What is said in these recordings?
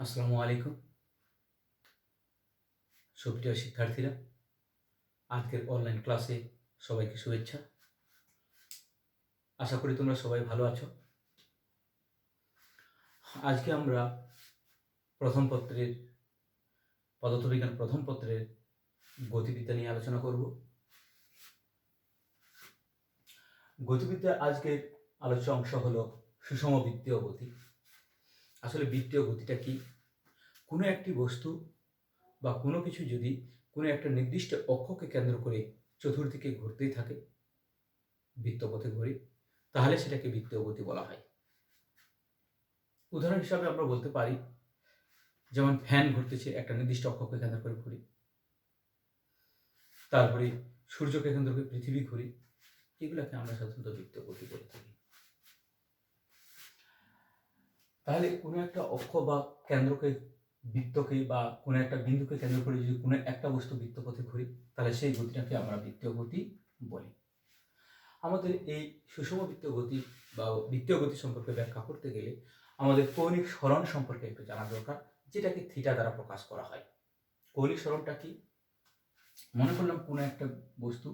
আসসালামু আলাইকুম সুপ্রিয় শিক্ষার্থীরা, আজকের অনলাইন ক্লাসে সবাইকে শুভেচ্ছা। আশা করি তোমরা সবাই ভালো আছো। আজকে আমরা প্রথম পত্রের পদার্থবিজ্ঞান প্রথম পত্রের গতিবিদ্যা নিয়ে আলোচনা করব। গতিবিদ্যার আজকের আলোচ্য অংশ হলো সুষম বৃত্তীয় গতি। আসলে বৃত্তীয় গতিটা কি? কোনো একটি বস্তু বা কোনো কিছু যদি কোনো একটা নির্দিষ্ট অক্ষকে কেন্দ্র করে চতুর্দিকে ঘুরতেই থাকে, বৃত্তপথে ঘুরে, তাহলে সেটাকে বৃত্তীয় গতি বলা হয়। উদাহরণ হিসাবে আমরা বলতে পারি, যেমন ফ্যান ঘুরতেছে একটা নির্দিষ্ট অক্ষকে কেন্দ্র করে ঘুরে, তারপরে সূর্যকে কেন্দ্র করে পৃথিবী ঘুরে, এগুলোকে আমরা সাধারণত বৃত্তীয় গতি বলে থাকি। তাহলে কোনো একটা অক্ষ বা কেন্দ্রকে বৃত্তকে বা কোনো একটা বিন্দুকে কেন্দ্র করে যদি কোনো একটা বস্তু বৃত্তপথে ঘুরে, তাহলে সেই গতিটাকে আমরা বৃত্তীয় গতি বলি। আমাদের এই সুষম বৃত্তীয় গতি বা বৃত্তীয় গতি সম্পর্কে ব্যাখ্যা করতে গেলে আমাদের কৌণিক সরণ সম্পর্কে একটু জানা দরকার, যেটাকে থিটা দ্বারা প্রকাশ করা হয়। কৌণিক সরণটা কি? মনে করলাম কোনো একটা বস্তু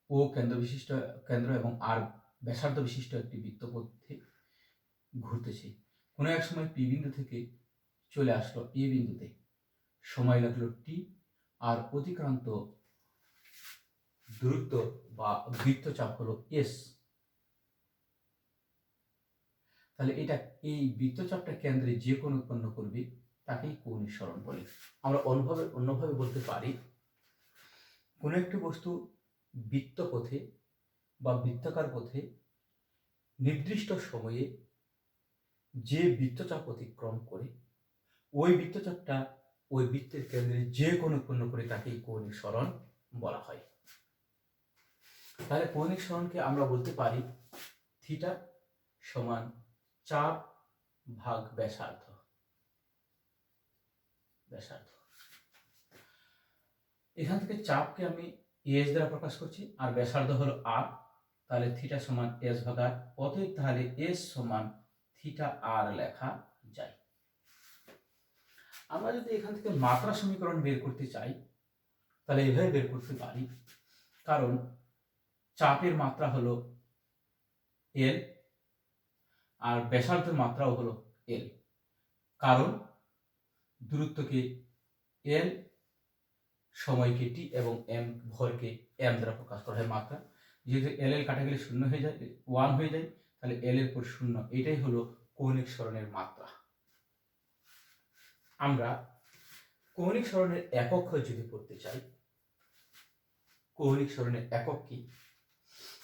ও কেন্দ্র এবং আর ব্যাসার্ধ বিশিষ্ট একটি বৃত্তপথে ঘুরতেছে। কোনো এক সময় পি বিন্দু থেকে চলে আসলো এ বিন্দুতে, সময় লাগলো টি, আর অতিক্রান্ত দূরত্ব বা বৃত্তচাপ হলো এস। তাহলে এটা এই বৃত্তচাপটা কেন্দ্রে যে কোন উৎপন্ন করবে তাকেই কৌণিক সরণ বলে। আমরা অন্যভাবে বলতে পারি, কোনো একটি বস্তু বৃত্তপথে বা বৃত্তাকার পথে নির্দিষ্ট সময়ে যে বৃত্তচাপ অতিক্রম করে, ওই বৃত্তচাপটা ওই বৃত্তের কেন্দ্রে যে কোন উৎপন্ন করে তাকেই কৌণিক সরণ বলা হয়। তাহলে কৌণিক সরণকে আমরা বলতে পারি থিটা সমান চাপ ভাগ ব্যাসার্ধ। এখান থেকে চাপকে আমি এস দ্বারা প্রকাশ করছি, আর ব্যাসার্ধ হলো আর। তাহলে থিটা সমান এস ভাগ আর। অতএব তাহলে এস সমান থিটা আর লেখা যায়। আমরা যদি এখান থেকে মাত্রা সমীকরণ বের করতে চাই, তাহলে এভাবে বের করতে পারি, কারণ চাপের মাত্রা হলো এল আর ব্যাসার্ধের মাত্রাও হলো এল। কারণ দূরত্বকে এল, সময়কে টি এবং এম ভরকে এম দ্বারা প্রকাশ করা হয় মাত্রা। যেহেতু এল এল কাটা গেলে শূন্য হয়ে যায়, 1 হয়ে যায়, তাহলে এল এর পর শূন্য, এটাই হলো কৌণিক সরণের মাত্রা। আমরা কৌণিক সরণের একক যদি পড়তে চাই, কৌণিক সরণের একক কি,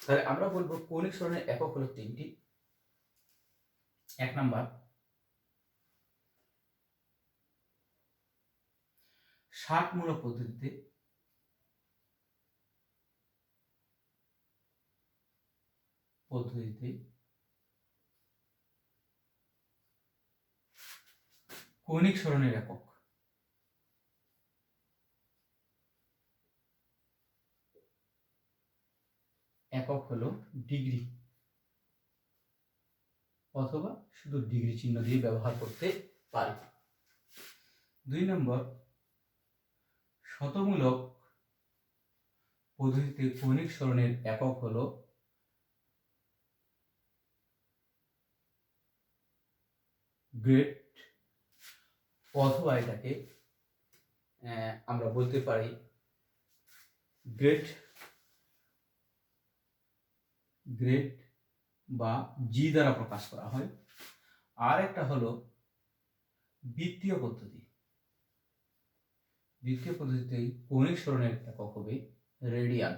তাহলে আমরা বলবো কৌণিক সরণের একক হলো তিনটি। 1 নাম্বার 60মূলক পদ্ধতিতে কৌণিক সরণের একক হলো ডিগ্রি, অথবা শুধু ডিগ্রি চিহ্ন দিয়ে ব্যবহার করতে পারি। 2 নম্বর শতমূলক পদ্ধতিতে কৌণিক সরণের একক হলো গ্রেড, অথবা এটাকে আমরা বলতে পারি গ্রেড বা জি দ্বারা প্রকাশ করা হয়। আর একটা হলো বৃত্তীয় পদ্ধতি। বৃত্তীয় পদ্ধতিতে কৌণিক সরণের একক হবে রেডিয়ান,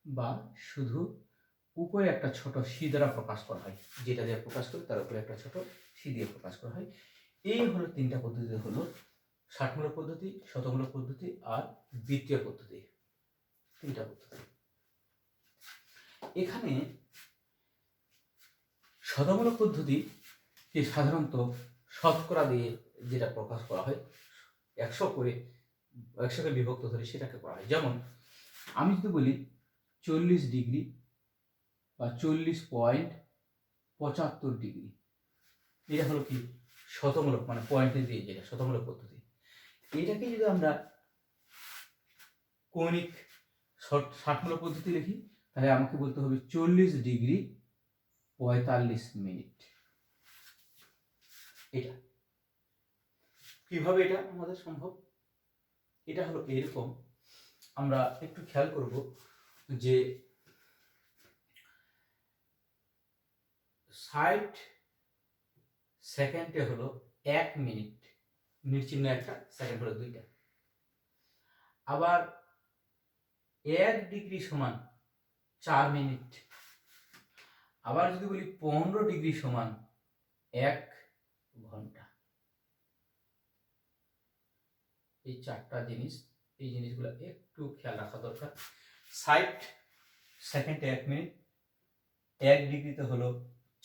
বা শুধু উপরে একটা ছোট সি দ্বারা প্রকাশ করা হয়, যেটা দিয়ে প্রকাশ করে তার উপরে একটা ছোট সি দিয়ে প্রকাশ করা হয়। এই হলো তিনটা পদ্ধতি, হলো 60মূলক পদ্ধতি, শতমূলক পদ্ধতি আর বৃত্তীয় পদ্ধতি। তিনটা পদ্ধতি। এখানে শতমূলক পদ্ধতিকে সাধারণত শতকরা দিয়ে যেটা প্রকাশ করা হয়, 100কে বিভক্ত ধরে সেটাকে করা হয়। যেমন আমি যদি বলি 40 ডিগ্রি বা 40.75 ডিগ্রি, এটা হলো কি শতমূলক, মানে পয়েন্টে দিয়ে যেটা শতমূলক পদ্ধতি। এটাকে যদি আমরা কৌণিক ষাটমূলক পদ্ধতি লিখি, তাহলে আমাকে বলতে হবে 40 ডিগ্রি 45 মিনিট। এটা কিভাবে এটা আমাদের সম্ভব? এটা হলো এরকম, আমরা একটু খেয়াল করব যে 60 সেকেন্ডে হলো 1 মিনিট, মিনিট চিহ্ন একটা, সেকেন্ড হলো 2টা। আবার 1 ডিগ্রি সমান 4 মিনিট। আবার যদি বলি 15 ডিগ্রি সমান 1 ঘন্টা। এই চারটা জিনিস, এই জিনিসগুলো একটু খেয়াল রাখা দরকার। 60 সেকেন্ডে 1 মিনিট, 1 ডিগ্রিতে হলো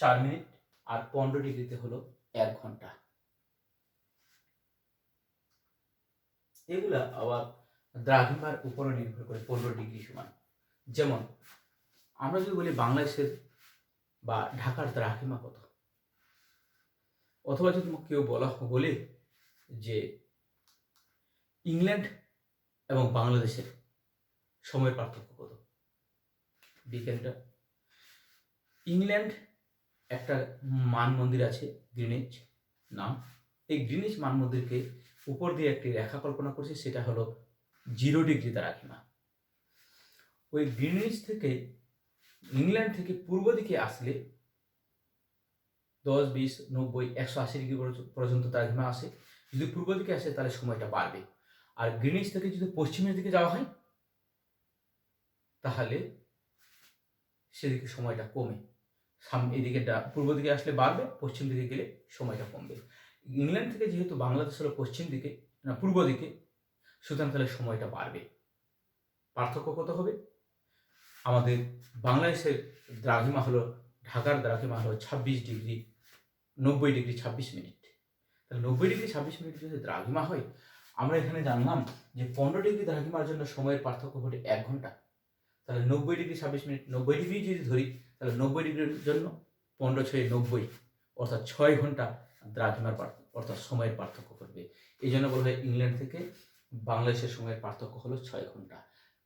4 মিনিট, আর 15 ডিগ্রিতে হলো 1 ঘন্টা। এগুলা আবার দ্রাঘিমার উপরে নির্ভর করে 15 ডিগ্রি সমান। যেমন আমরা যদি বলি বাংলাদেশের বা ঢাকার দ্রাঘিমা কত, অথবা যদি কেউ বলে যে ইংল্যান্ড এবং বাংলাদেশের সময়ের পার্থক্য কত, বিজ্ঞানীরা ইংল্যান্ড একটা মান মন্দির আছে গ্রিনিচ নাম, এই গ্রিনিচ মান মন্দিরকে উপর দিয়ে একটি রেখা কল্পনা করছে, সেটা হলো 0 ডিগ্রি দ্রাঘিমা। ওই গ্রিনিচ থেকে ইংল্যান্ড থেকে পূর্ব দিকে আসলে 10, 20, 90, 180 ডিগ্রি পর্যন্ত দ্রাঘিমা আসে। যদি পূর্ব দিকে আসে তাহলে সময়টা বাড়বে, আর গ্রিনিচ থেকে যদি পশ্চিমের দিকে যাওয়া হয় তাহলে সেদিকে সময়টা কমে। এদিকে পূর্ব দিকে আসলে বাড়বে, পশ্চিম দিকে গেলে সময়টা কমবে। ইংল্যান্ড থেকে যেহেতু বাংলাদেশ হলো পশ্চিম দিকে, না পূর্ব দিকে, সুতরাং তাহলে সময়টা বাড়বে। পার্থক্য কত হবে? আমাদের বাংলাদেশের দ্রাঘিমা হলো, ঢাকার দ্রাঘিমা হলো 26 ডিগ্রি 90 ডিগ্রি 26 মিনিট। তাহলে 90 ডিগ্রি 26 মিনিট যদি দ্রাঘিমা হয়, আমরা এখানে জানলাম যে 15 ডিগ্রি দ্রাঘিমার জন্য সময়ের পার্থক্য ঘটে 1 ঘন্টা। তাহলে 90 ডিগ্রি 26 মিনিট, 90 ডিগ্রি যদি ধরি তাহলে 90 ডিগ্রির জন্য 15 × 90, অর্থাৎ 6 ঘন্টা দ্রাঘিমার অর্থাৎ সময়ের পার্থক্য ঘটবে। এই জন্য বলা হয় ইংল্যান্ড থেকে বাংলাদেশের সময়ের পার্থক্য হলো 6 ঘন্টা,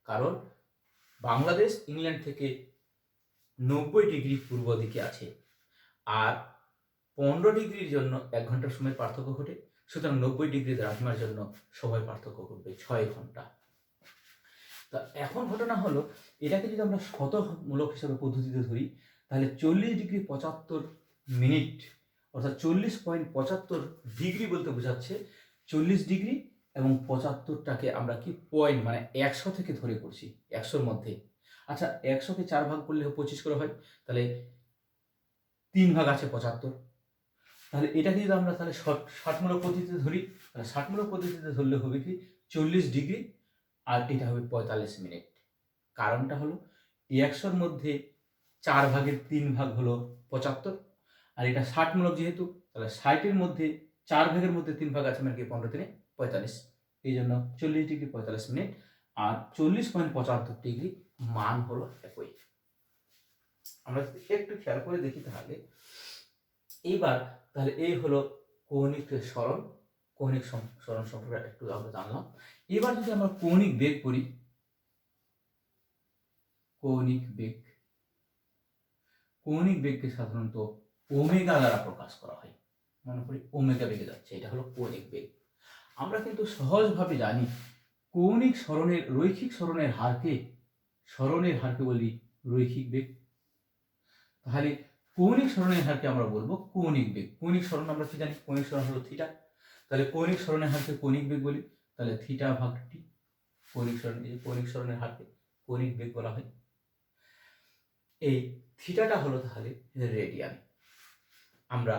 কারণ বাংলাদেশ ইংল্যান্ড থেকে 90 ডিগ্রি পূর্ব দিকে আছে, আর 15 ডিগ্রির জন্য 1 ঘন্টার সময়ের পার্থক্য ঘটে। সুতরাং 90 ডিগ্রি দ্রাঘিমার জন্য সময় পার্থক্য ঘটবে 6 ঘন্টা। তা এখন ঘটনা হলো, এটাকে যদি আমরা শতমূলক হিসাবে পদ্ধতিতে ধরি, তাহলে 40 ডিগ্রি 75 মিনিট, অর্থাৎ 40.75 ডিগ্রি বলতে বোঝাচ্ছে 40 ডিগ্রি এবং 75টাকে আমরা কি পয়েন্ট, মানে 100 থেকে ধরে করছি, 100-র মধ্যে। আচ্ছা, 100কে 4 ভাগ করলে 25 করে হয়, তাহলে 3 ভাগ আছে 75। তাহলে এটাকে যদি আমরা তাহলে ষাটমূলক পদ্ধতিতে ধরি, তাহলে ষাটমূলক পদ্ধতিতে ধরলে হবে কি 40 ডিগ্রি, আর এটা হবে 45 মিনিট। কারণটা হলো 100-র মধ্যে 4 ভাগের 3 ভাগ হলো 75, আর এটা ষাটমূলক যেহেতু, তাহলে 60-এর মধ্যে 4 ভাগের মধ্যে 3 ভাগ আছে, মানে কি 15 × 3 = 45। এই জন্য 40 ডিগ্রি 45 মিনিট আর 40.75 ডিগ্রি মান হলো একই। আমরা একটু খেয়াল করে দেখি তাহলে এইবার, তাহলে এই হলো কৌণিক সরণ, কৌণিক সরণ সম্পর্কে একটু আমরা জানলাম। এবার যদি আমরা কৌণিক বেগ করি, কৌণিক বেগকে সাধারণত ওমেগা দ্বারা প্রকাশ করা হয়। মনে করি ওমেগা বেগে যাচ্ছে, এটা হলো কৌণিক বেগ। আমরা কিন্তু সহজভাবে জানি কৌণিক সরণের, রৈখিক সরণের হারকে বলি রৈখিক বেগ। তাহলে কৌণিক সরণের হারকে আমরা বলবো কৌণিক বেগ। কৌণিক সরণ আমরা কি জানি? কৌণিক সরণ হলো থিটা। তাহলে কৌণিক সরণের হারকে কৌণিক বেগ বলি, তাহলে থিটা ভাগ টি। কৌণিক সরণের হারকে কৌণিক বেগ বলা হয়। এই থিটাটা হলো তাহলে রেডিয়ান। আমরা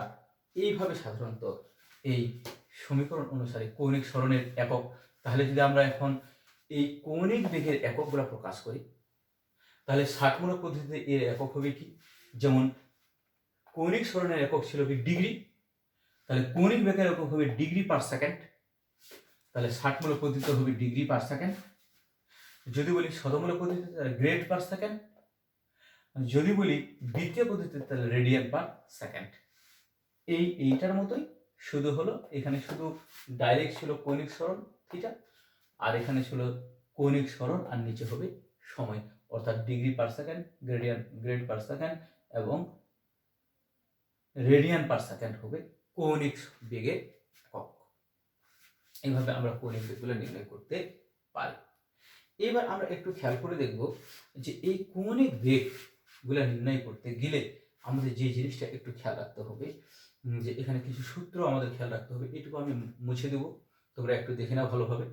এইভাবে সাধারণত এই সমীকরণ অনুসারে কৌণিক সরণের একক, তাহলে যদি আমরা এখন এই কৌণিক বেগের এককগুলো প্রকাশ করি, তাহলে ষাটমূলক পদ্ধতিতে এর একক হবে কি? যেমন কৌণিক সরণের একক ছিল কি ডিগ্রি, তাহলে কৌণিক বেগের একক হবে ডিগ্রি পার সেকেন্ড, তাহলে ষাটমূলক পদ্ধতিতে হবে ডিগ্রি পার সেকেন্ড। যদি বলি শতমূলক পদ্ধতিতে তাহলে গ্রেড পার সেকেন্ড, যদি বলি দ্বিতীয় পদ্ধতিতে তাহলে রেডিয়ান পার সেকেন্ড। এইটার মতোই, শুধু হলো এখানে শুধু ডাইরেক্ট ছিল কৌণিক সরণ থিটা, আর এখানে ছিল কৌণিক সরণ, আর নিচে হবে সময়, অর্থাৎ degree per second, grade per second এবং রেডিয়ান পার সেকেন্ড হবে কৌণিক বেগের একক। এইভাবে আমরা কৌণিক বেগগুলো নির্ণয় করতে পারি। এবার আমরা একটু খেয়াল করে দেখব যে এই কৌণিক বেগগুলো নির্ণয় করতে গেলে আমাদের যে জিনিসটা একটু খেয়াল রাখতে হবে, যে এখানে কিছু সূত্র আমাদের খেয়াল রাখতে হবে। এটুকু আমি মুছে দেব, তোমরা একটু দেখে নাও ভালোভাবে।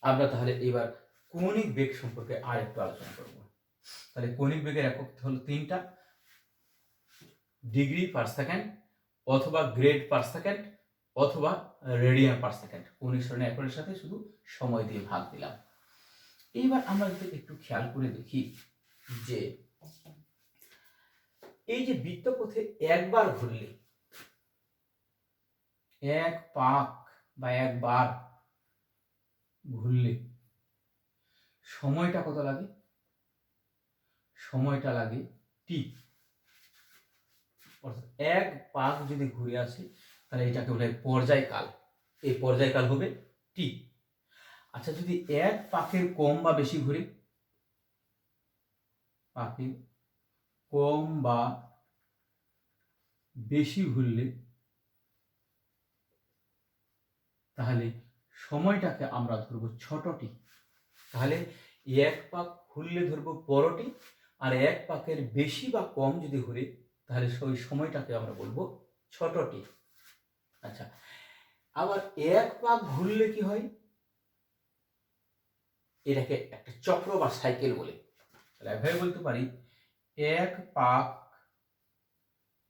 আমরা তাহলে এবার কৌণিক বেগ সম্পর্কে আর একটু আলোচনা করব। তাহলে কৌণিক বেগের একক হলো তিনটা, ডিগ্রি পার সেকেন্ড, অথবা গ্রেড পার সেকেন্ড, অথবা রেডিয়ান পার সেকেন্ড। কৌণিক সরণের এককের সাথে শুধু সময় দিয়ে ভাগ দিলাম। এইবার আমরা যদি একটু খেয়াল করে দেখি যে এই যে বৃত্তপথে একবার ঘুরলে, এক পাক বা একবার ঘুরলে সময়টা কত লাগে? সময়টা লাগে টি। অর্থাৎ এক পাক যদি ঘুরে আসে তাহলে এটাকে বলে পর্যায়কাল, এই পর্যায়কাল হবে টি। আচ্ছা, যদি এক পাকের কম বা বেশি ঘুরে, পাকে কম বা বেশি ঘুরলে তাহলে সময়টাকে আমরা ধরবো ছোট টি। তাহলে এক পাক ঘুরলে ধরবো বড় টি, আর এক পাকের বেশি বা কম যদি ঘুরে তাহলে ওই সময়টাকে আমরা বলবো ছোট টি। আচ্ছা, আবার এক পাক ঘুরলে কি হয়? এটাকে একটা চক্র বা সাইকেল বলে। তাহলে এভাবে বলতে পারি, এক পাক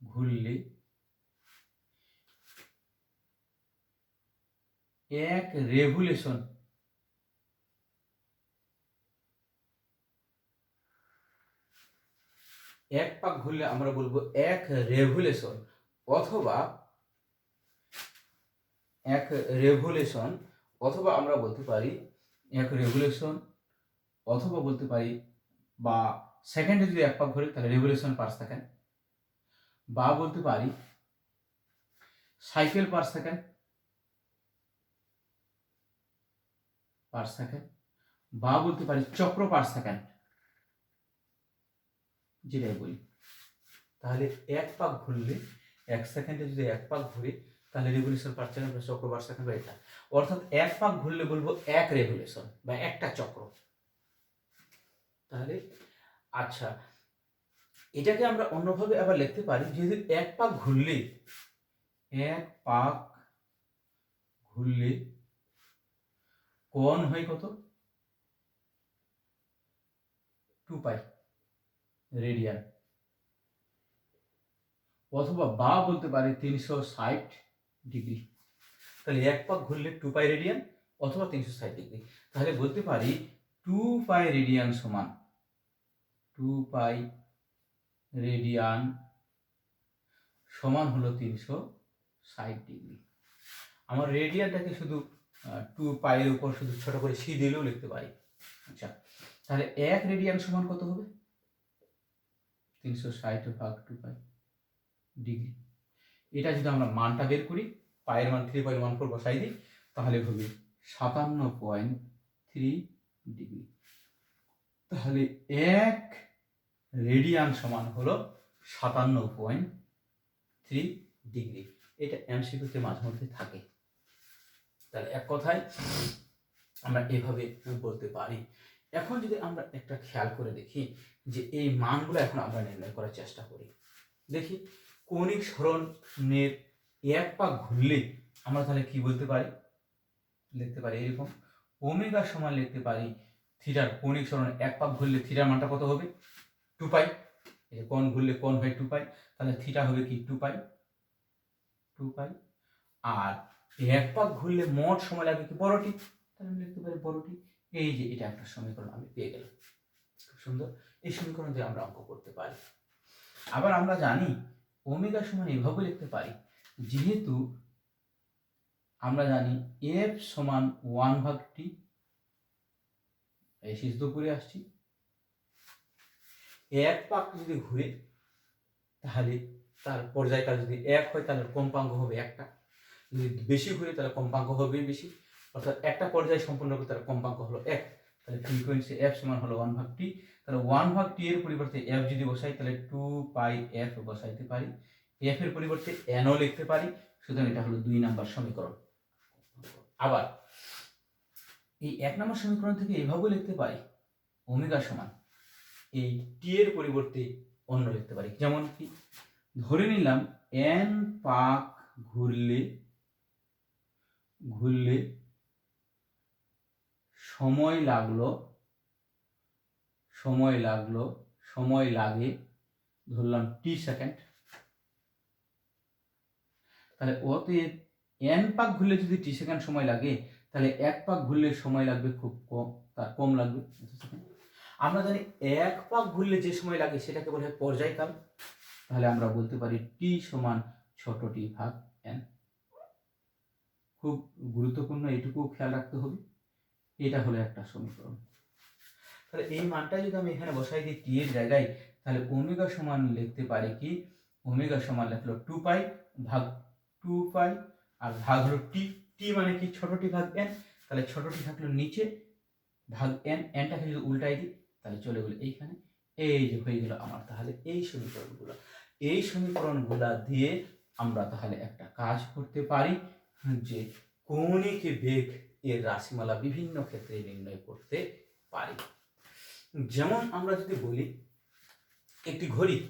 ঘুরলে এক রেভুলেশন, এক পাক ঘুরলে আমরা বলবো এক রেভুলেশন, অথবা এক রেভুলেশন, অথবা আমরা বলতে পারি এক রেভুলেশন, অথবা বলতে পারি বা সেকেন্ডে যদি এক পাক ঘুরে তাহলে রেভুলেশন পার সেকেন্ড, বা বলতে পারি সাইকেল পার সেকেন্ড, বা বলতে পারি চক্র পার সেকেন্ড, যেটাই বলি। তাহলে এক পাক ঘুরলে, এক সেকেন্ডে যদি এক পাক ঘুরে তাহলে রেভুলেশন পার সেকেন্ড বা চক্র পার সেকেন্ড বা এটা। অর্থাৎ এক পাক ঘুরলে বলবো এক রেভুলেশন বা একটা চক্র। তাহলে আচ্ছা, এটাকে আমরা অন্যভাবে আবার লিখতে পারি, যেহেতু এক পাক ঘুরলে, এক পাক ঘুরলে কোণ হয় কত? 2 পাই রেডিয়ান, অথবা বা বলতে পারি 360 ডিগ্রি। তাহলে এক পাক ঘুরলে 2 পাই রেডিয়ান অথবা 360 ডিগ্রি। তাহলে বলতে পারি 2 পাই রেডিয়ান সমান 2 পাই রেডিয়ান সমান হলো 360 ডিগ্রি। আমার রেডিয়ানটাকে শুধু 2 পাইয়ের উপর শুধু ছোট করে সি দিলেও লিখতে পারি। আচ্ছা, তাহলে এক রেডিয়ান সমান কত হবে? 360 ভাগ 2 পাই ডিগ্রি। এটা যদি আমরা মানটা বের করি, পায়ের মান 3.14 বসাই দিই, তাহলে হবে 57.3 ডিগ্রি। তাহলে এক রেডিয়ান সমান হলো 57.3 ডিগ্রি। এটা এমসিকিউতে মাঝে মধ্যে থাকে। তাহলে এক কথায় আমরা এভাবে বলতে পারি। এখন যদি আমরা একটা খেয়াল করে দেখি যে এই মানগুলো এখন আমরা নির্ণয় করার চেষ্টা করি। দেখি কৌণিক সরণের এক পাক ঘুরলে আমরা তাহলে কি বলতে পারি? লিখতে পারি এরকম, ওমেগা সমান লিখতে পারি থিটার কৌণিক সরণ এক পাক ঘুরলে থিটার মানটা কত হবে? 2 পাই। এই কোণ ঘুরলে কোণ হয় 2 পাই, তাহলে থিটা হবে কি 2 পাই। আর এক পাক ঘুরলে মোট সময় লাগবে কি বড়টি, তাহলে আমি লিখতে পারি বড়টি। এই যে এটা একটা সমীকরণ আমি পেয়ে গেলাম, খুব সুন্দর। এই সমীকরণ দিয়ে আমরা অঙ্ক করতে পারি। আবার আমরা জানি ওমেগা সমান এভাবে লিখতে পারি, যেহেতু আমরা জানি এফ সমান 1/t, এই সিদ্ধ করে আসছি, এক পাক যদি ঘুরে তাহলে তার পর্যায়কাল যদি 1 হয় তাহলে কম্পাঙ্ক হবে একটা, যদি বেশি ঘুরে তাহলে কম্পাঙ্ক হবে বেশি, অর্থাৎ একটা পর্যায় সম্পূর্ণ করতে তার কম্পাঙ্ক হলো 1। তাহলে ফ্রিকোয়েন্সি f সমান হলো 1/t। তাহলে 1/t এর পরিবর্তে f যদি বসাই তাহলে 2πf বসাইতে পারি, f এর পরিবর্তে n ও লিখতে পারি। সুতরাং এটা হলো 2 নম্বর সমীকরণ। আবার এই 1 নম্বর সমীকরণ থেকে এভাবেও লিখতে পারি ওমেগা সমান এই t এর পরিবর্তে অন্য লিখতে পারি। যেমন কি ধরে নিলাম n পাক ঘুরলে সময় লাগে ধরলাম t সেকেন্ড। তাহলে অতএব n পাক ঘুরলে যদি t সেকেন্ড সময় লাগে তাহলে 1 পাক ঘুরলে সময় লাগবে খুব কম, তার কম লাগবে। আমরা জানি 1 পাক ঘুরলে যে সময় লাগে সেটাকে বলা হয় পর্যায়কাল। তাহলে আমরা বলতে পারি t সমান ছোট t ভাগ n। খুব গুরুত্বপূর্ণ, এটুকু খেয়াল রাখতে হবে। এটা হলো একটা সমীকরণ। তাহলে এই মানটা যদি আমি এখানে বসাই দিই t এর জায়গায়, তাহলে ওমেগা সমান লিখতে পারি কি, ওমেগা সমান লিখলো 2π ভাগ 2π আর ভাগ হলো t। t মানে কি ছোট t ভাগ n। তাহলে ছোট t থাকলো নিচে ভাগ n, nটাকে যদি উল্টাই দিই তাহলে চলে গেল এইখানে। এই যে হয়ে গেল আমার তাহলে এই সমীকরণগুলা দিয়ে আমরা তাহলে একটা কাজ করতে পারি যে কৌণিক বেগ এর রাশিমালা বিভিন্ন ক্ষেত্রে নির্ণয় করতে পারি। যেমন আমরা যদি বলি একটি ঘড়ির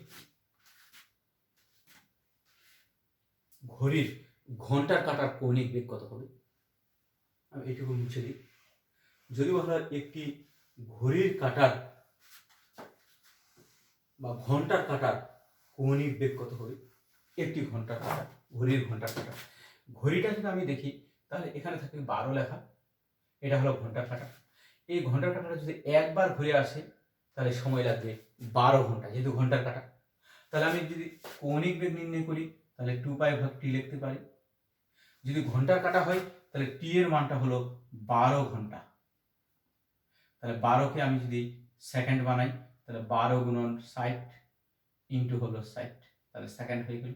ঘন্টার কাঁটার কৌণিক বেগ কত হবে, আমি এইটুকু মুছে দিই। যদি বলা হয় একটি ঘড়ির কাঁটার বা ঘন্টার কাঁটার কৌণিক বেগ কত হবে, একটি ঘন্টার কাঁটা, ঘড়ির ঘন্টার কাঁটা। ঘড়িটা যদি আমি দেখি তাহলে এখানে থাকে 12 লেখা, এটা হলো ঘন্টার কাঁটা। এই ঘন্টার কাঁটাটা যদি একবার ঘুরে আসে তাহলে সময় লাগবে 12 ঘন্টা, যেহেতু ঘন্টার কাঁটা। তাহলে আমি যদি কৌণিক বেগ নির্ণয় করি তাহলে 2π ভাগ t লিখতে পারি। যদি ঘন্টার কাঁটা হয় তাহলে t এর মানটা হলো 12 ঘন্টা। তাহলে 12কে আমি যদি সেকেন্ড বানাই তাহলে 12 গুণন 60 ইন্টু হলো 60, তাহলে সেকেন্ড হয়ে গেল।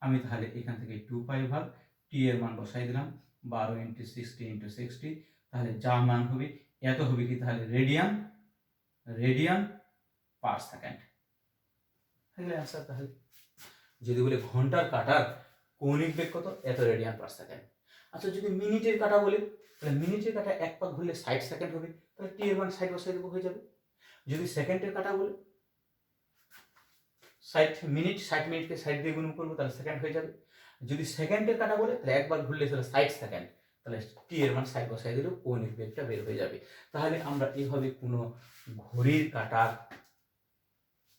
আমি তাহলে এখান থেকে 2π ভাগ t এর মান বসাই দিলাম 12 ইন্টু 60 ইন্টু 60, তাহলে যা মান হবে এত হবে কি তাহলে রেডিয়ান পার সেকেন্ড। তাহলে आंसर তাহলে যদি বলে ঘন্টার কাঁটার কৌণিক বেগ কত, এত রেডিয়ান পার সেকেন্ড। আচ্ছা যদি মিনিটের কাঁটা বলে তাহলে মিনিটের কাঁটা 1 পাক ঘুরলে 60 সেকেন্ড হবে, তাহলে t এর মান 60 বসাই দেবো, হয়ে যাবে। যদি সেকেন্ডের কাঁটা বলে 60 মিনিটকে 60 দিয়ে গুণ করবো তাহলে সেকেন্ড হয়ে যাবে। যদি সেকেন্ডের কাঁটা বলে তাহলে একবার ঘুরলে তাহলে 60 সেকেন্ড, তাহলে t এর মান 60 বসাই দিলেও কৌণিক বেগটা বের হয়ে যাবে। তাহলে আমরা এইভাবে কোনো ঘড়ির কাঁটার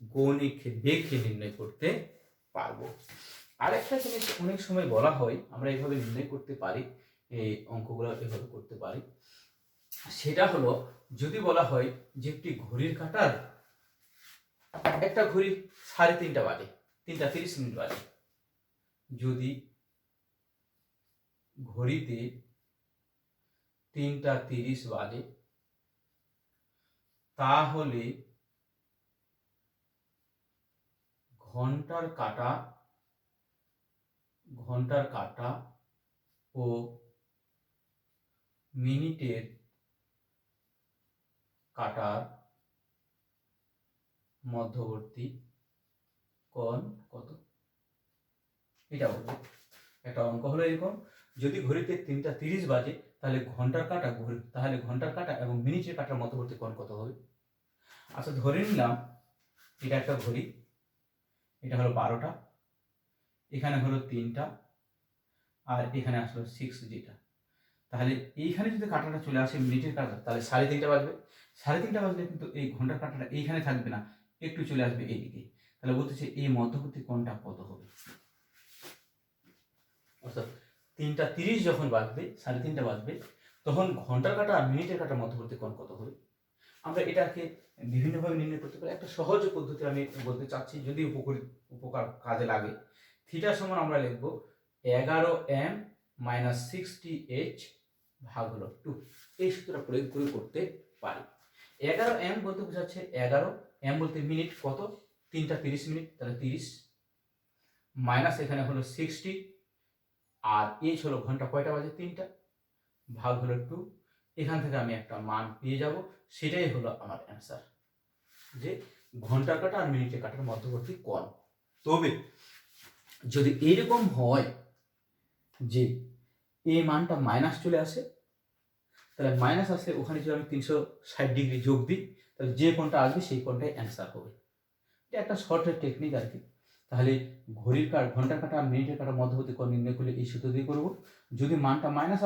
কৌণিক বেগকে নির্ণয় করতে পারবো। আরেকটা জিনিস অনেক সময় বলা হয় আমরা এইভাবে নির্ণয় করতে পারি, এই অঙ্কগুলো এভাবে করতে পারি, সেটা হলো যদি বলা হয় যে একটি ঘড়ির কাঁটার একটা ঘড়ি 3:30 বাজে, 3:30 বাজে, যদি ঘড়িতে 3:30 বাজে তাহলে ঘন্টার কাঁটা ও মিনিটের কাঁটার মধ্যবর্তী কোণ কত, এটা বলবো। একটা অঙ্ক হলো এরকম, যদি ঘড়িতে 3:30 বাজে তাহলে ঘন্টার কাঁটা এবং মিনিটের কাঁটার মধ্যবর্তী কোণ কত হবে। আচ্ছা ধরে নিলাম এটা একটা ঘড়ি, এটা হলো 12টা, এখানে হলো 3টা আর এখানে আসলো 6 যেটা। তাহলে এইখানে যদি কাঁটাটা চলে আসে মিনিটের কাঁটা তাহলে 3:30 বাজবে। 3:30 বাজলে কিন্তু এই ঘন্টার কাঁটাটা এইখানে থাকবে না, একটু চলে আসবে এইদিকে। তাহলে বলতেছে এই মধ্যবর্তী কোণটা কত হবে, অর্থাৎ 3:30 যখন বাজবে, 3:30 বাজবে, তখন ঘন্টার কাঁটা আর মিনিটের কাঁটার মধ্যবর্তী কোণ কত হবে। আমরা এটাকে বিভিন্নভাবে নির্ণয় করতে পারি। একটা সহজ পদ্ধতি আমি বলতে চাচ্ছি, যদি উপকার কাজে লাগে। থিটা সমান আমরা লিখব 11m - 60h ভাগ হলো 2, এই সূত্রটা প্রয়োগ করে করতে পারি। 11m বলতে বোঝাচ্ছে 11, m বলতে মিনিট, কত 3:30 মিনিট, তাহলে 30 মাইনাস এখানে হলো 60, আর এইচ হলো ঘন্টা কয়টা বাজে, 3টা, ভাগ হলো 2। এখান থেকে আমি একটা মান পেয়ে যাব, সেটাই হলো আমার অ্যান্সার, যে ঘন্টার কাঁটা আর মিনিটের কাঁটার মধ্যবর্তী কোণ। তবে যদি এইরকম হয় যে এই মানটা মাইনাস চলে আসে, তাহলে মাইনাস আসলে ওখানে যদি আমি 360 ডিগ্রি যোগ দিই, তাহলে যে কোণটা আসবে সেই কোণটাই অ্যান্সার হবে। এটা একটা শর্টের টেকনিক আর কি। তাহলে ঘড়ির কাঁটা, ঘন্টার কাঁটা আর মিনিটের কাঁটার মধ্যবর্তী কোণ নির্ণয় করলে এই সূত্র দিয়ে করবো। যদি মানটা মাইনাস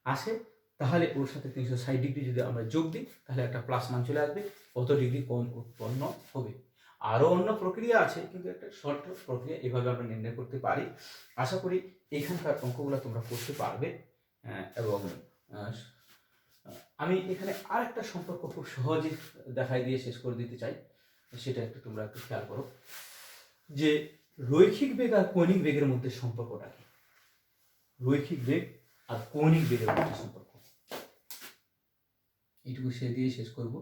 আসে তাহলে ওর সাথে 360 ডিগ্রি যদি আমরা যোগ দিই, তাহলে একটা প্লাস মান চলে আসবে, কত ডিগ্রি কোণ উৎপন্ন হবে। আরও অন্য প্রক্রিয়া আছে, কিন্তু একটা শর্ট প্রক্রিয়া, এভাবে আমরা নির্ণয় করতে পারি। আশা করি এখানকার অঙ্কগুলো তোমরা করতে পারবে। এবং আমি এখানে আরেকটা সম্পর্ক খুব সহজে দেখাই দিয়ে শেষ করে দিতে চাই, সেটা একটু তোমরা একটু খেয়াল করো, যে রৈখিক বেগ আর কৌণিক বেগের মধ্যে সম্পর্কটা কি। রৈখিক বেগ আর কৌণিক বেগের মধ্যে সম্পর্ক, এইটুকু সে দিয়ে শেষ করব।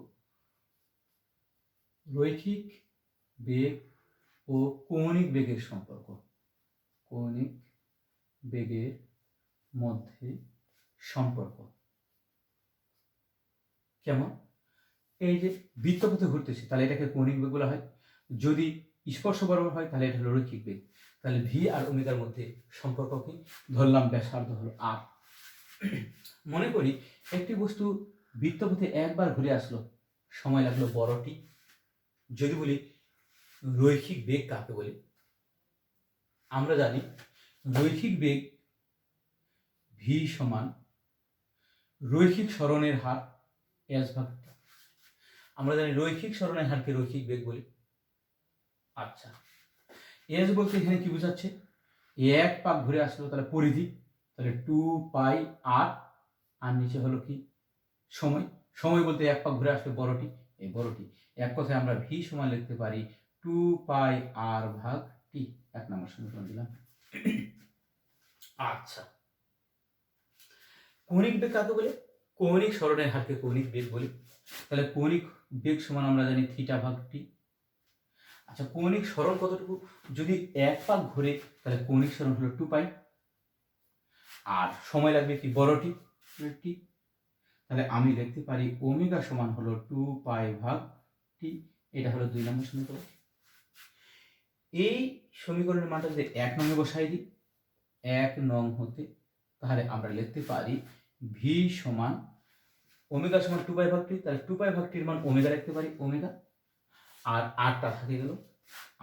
রৈখিক বেগ ও কৌণিক বেগের সম্পর্ক, কৌণিক বেগের মধ্যে সম্পর্ক কেমন? এই যে বৃত্তপথে ঘুরতেছে, তাহলে এটাকে কৌণিক বেগ বলা হয়। যদি স্পর্শ বরাবর হয় তাহলে এটা হলো রৈখিক বেগ। তাহলে ভি আর ওমেগার মধ্যে সম্পর্ক কি? ধরলাম ব্যাসার্ধ হলো আর। মনে করি একটি বস্তু বৃত্তপথে একবার ঘুরে আসলো, সময় লাগলো বড়টি। যদি বলি রৈখিক বেগ কাকে বলে, আমরা জানি রৈখিক বেগ ভি সমান রৈখিক সরণের হার এস ভাগ টি। আমরা জানি রৈখিক সরণের হারকে রৈখিক বেগ বলি। আচ্ছা, এস বলতে এখানে কি বোঝাচ্ছে? এক পাক ঘুরে আসলো, তাহলে পরিধি, তাহলে 2 পাই আর, আর নিচে হলো কি সময়। সময় বলতে এক পাক ঘুরে আসলে বড়টি, এই বড়টি। এক কথায় আমরা ভি সমান লিখতে পারি 2 পাই আর ভাগ টি। 1 নম্বর সমীকরণ দিলাম। আচ্ছা, কৌণিক বেগ কাকে বলে? কৌণিক সরণের হারকে কৌণিক বেগ বলি। তাহলে কৌণিক বেগ সমান আমরা জানি থিটা ভাগ টি। আচ্ছা, কৌণিক সরণ কতটুকু? যদি এক পাক ঘুরে তাহলে কৌণিক সরণ হলো 2 পাই, আর সময় লাগবে কি বড়টি টি। তাহলে আমি লিখতে পারি ওমেগা সমান হলো 2 পাই ভাগ টি। এটা হলো 2 নম্বর সমীকরণ। এই সমীকরণের মানটা যদি 1 নং বসাই দিই, 1 নং হতে, তাহলে আমরা লিখতে পারি ভি সমান ওমেগা সমান 2 পাই ভাগ টি। তাহলে 2 পাই ভাগ টির মান ওমেগা লিখতে পারি, ওমেগা, আর আরটা থাকে গেল,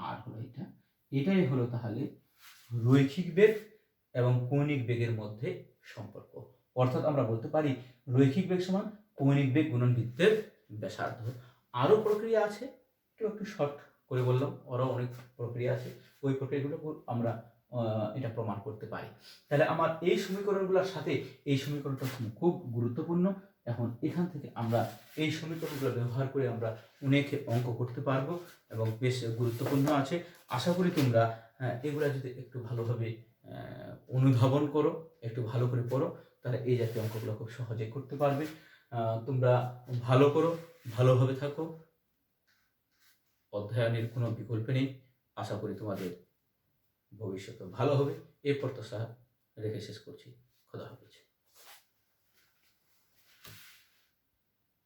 আর হলো এটা। এটাই হলো তাহলে রৈখিক বেগ এবং কৌণিক বেগের মধ্যে সম্পর্ক। অর্থাৎ আমরা বলতে পারি রৈখিক বেগ সমান কৌণিক বেগ গুণন বৃত্তের ব্যাসার্ধ। আরও প্রক্রিয়া আছে, একটু শর্ট করে বললাম, আরও অনেক প্রক্রিয়া আছে, ওই প্রক্রিয়াগুলো আমরা এটা প্রমাণ করতে পারি। তাহলে আমার এই সমীকরণগুলোর সাথে এই সমীকরণটা খুব গুরুত্বপূর্ণ। এখন এখান থেকে আমরা এই সমীকরণগুলো ব্যবহার করে আমরা অনেক অঙ্ক করতে পারবো এবং বেশ গুরুত্বপূর্ণ আছে। আশা করি তোমরা এগুলা যদি একটু ভালোভাবে অনুধাবন করো, একটু ভালো করে পড়ো, তাহলে এই জাতীয় অঙ্কগুলো খুব সহজেই করতে পারবে। তোমরা ভালো করো, ভালোভাবে থাকো, অধ্যয়নের কোনো বিকল্প নেই। আশা করি তোমাদের ভবিষ্যতে ভালো হবে, এই প্রত্যাশা রেখে শেষ করছি। খোদা হাফেজ।